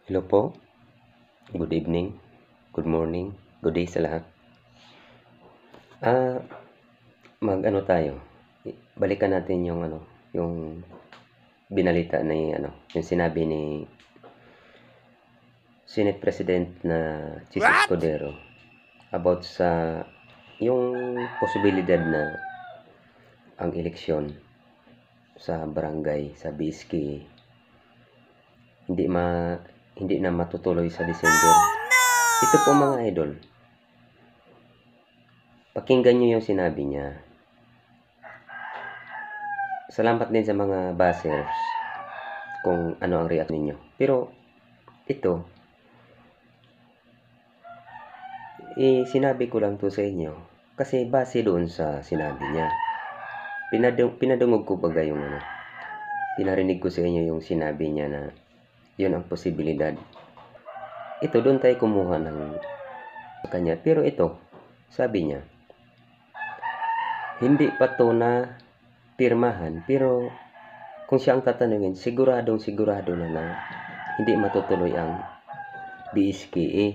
Hello po, good evening, good morning, good day sa lahat. Ah, mag-ano tayo, balikan natin yung yung binalita ni yung sinabi ni Senate President na Chis Escudero about sa yung posibilidad na ang eleksyon sa barangay sa Biski hindi na matutuloy sa December. Ito po mga idol. Pakinggan nyo yung sinabi niya. Salamat din sa mga basers kung ano ang react ninyo. Pero ito, sinabi ko lang to sa inyo kasi base doon sa sinabi niya. Pinadungog ko baga yung pinarinig ko sa inyo yung sinabi niya na yun ang posibilidad. Ito, doon tayo kumuha ng kanya. Pero ito, sabi niya, hindi pa to na pirmahan, pero kung siya ang tatanungin, sigurado na hindi matutuloy ang BSKA.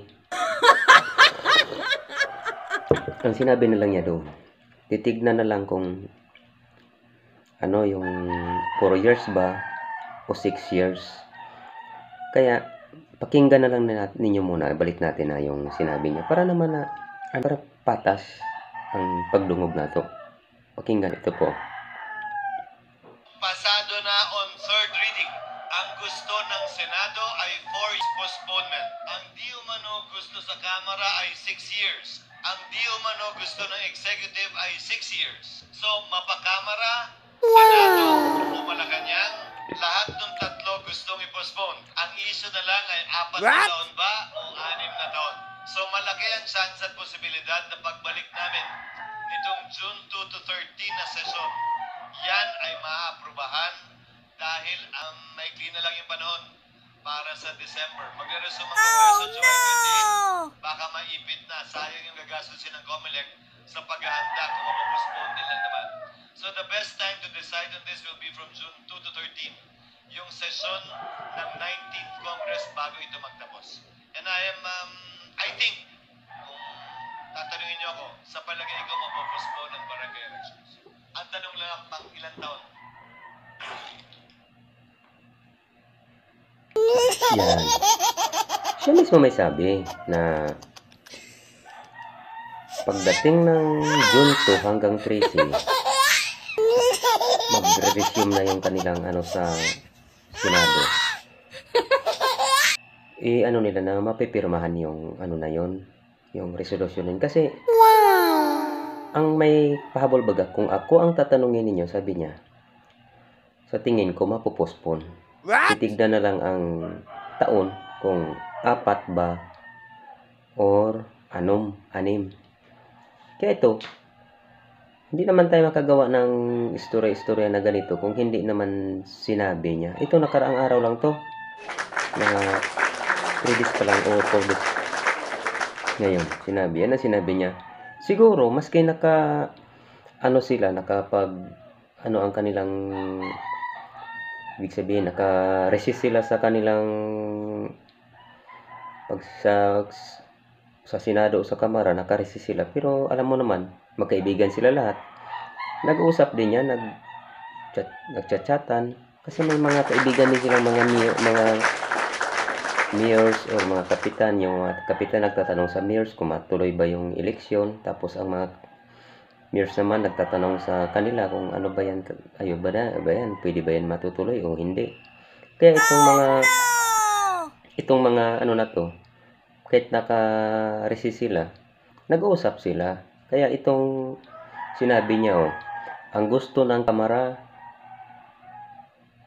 Ang sinabi na lang niya doon, titignan na lang kung yung 4 years ba o 6 years. Kaya pakinggan na lang ninyo muna, balik natin na yung sinabi niya para naman na para patas ang pagdungog na to. Pakinggan ito po. Pasado na on third reading. Ang gusto ng Senado ay 4 years postponement. Ang di umano gusto sa Kamara ay 6 years. Ang di umano gusto ng Executive ay 6 years. So, mapakamara, Senado, o Malacanang, lahat ng tatlo gustong i-postpone. Ang issue na lang ay 4 na taon ba o 6 na taon. So, malaki ang chance at posibilidad na pagbalik namin nitong June 2 to 13 na sesyon. Yan ay maaprubahan dahil ang maikli na lang yung panahon para sa December. Magre-resume ang Kongreso July 28. Baka maipit na. Sayang yung gagastusin ng COMELEC sa paghahanda kung mapapostpone nila naman. So the best time to decide on this will be from June 2 to 13. Yung session ng 19th Congress bago ito magtapos. And I think, kung tatanungin niyo ako, sa palagay ko mapapostpone ang barangay elections. Ang tanong lang pang ilang taon? Yan. Siya mismo may sabi na pagdating ng June 2 hanggang 13, magre-resume na yung kanilang sa Senado. Nila na mapipirmahan yung na yon, yung resolution yun. Kasi ang may pahabol baga, kung ako ang tatanungin ninyo, sabi niya, sa tingin ko mapopospone. Titignan na lang ang taon kung 4 ba or 6. Kaya ito, hindi naman tayo makagawa ng istorya na ganito kung hindi naman sinabi niya. Ito nakaraang araw lang to. Mga 3 days pa lang o 4 days. Ngayon, sinabi. Yan ang sinabi niya. Siguro, maski sila, nakapag, ang kanilang, ibig sabihin, naka-resist sila sa kanilang, pag sa Senado o sa Kamara, naka-resist sila. Pero, alam mo naman, magkaibigan sila lahat. Nag-uusap din yan, nagchat-chatan. Kasi may mga kaibigan din silang mga mayors o mga kapitan. Yung mga kapitan nagtatanong sa mayors kung matuloy ba yung eleksyon. Tapos ang mga mayors naman nagtatanong sa kanila kung ano ba yan, ba yan, pwede ba yan matutuloy o hindi. Kaya itong mga na to, kahit naka-resist sila, nag-uusap sila. Kaya itong sinabi niya, ang gusto ng Kamara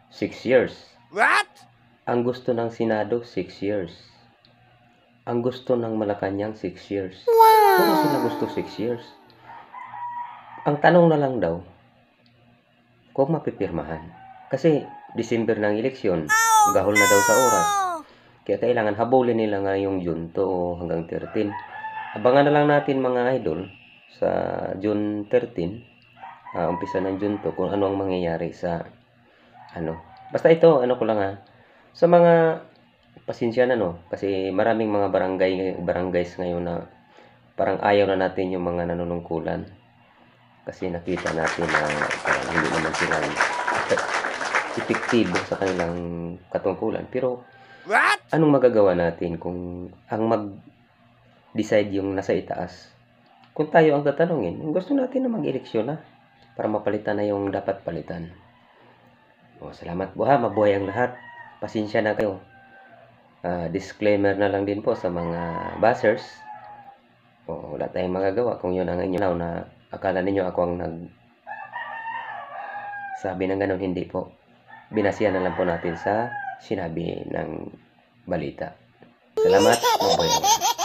6 years. What? Ang gusto ng Senado 6 years. Ang gusto ng Malacanang 6 years. Puro sila gusto 6 years. Ang tanong na lang daw, kung mapipirmahan. Kasi December ng eleksyon, gahol na daw sa oras. Kaya kailangan habulin nila nga yung June 2 hanggang 13. Abangan na lang natin mga idol sa June 13, umpisa ng June 2 kung ano ang mangyayari sa basta ito, ko lang sa mga pasensya na, no, kasi maraming mga barangays ngayon na parang ayaw na natin yung mga nanunungkulan. Kasi nakita natin na parang hindi naman sila epektibo sa kanilang katungkulan. Pero anong magagawa natin kung ang mag-decide yung nasa itaas? Kung tayo ang tatanungin, gusto natin na mag-eleksyon na para mapalitan na yung dapat palitan. Salamat po ha, mabuhay ang lahat. Pasensya na kayo. Disclaimer na lang din po sa mga buzzers. Wala tayong magagawa kung yun ang inyo na akala ninyo ako ang sabi ng ganun. Hindi po. Binasihan na lang po natin sa sinabi ng balita. Salamat. Mabuhay ang lahat.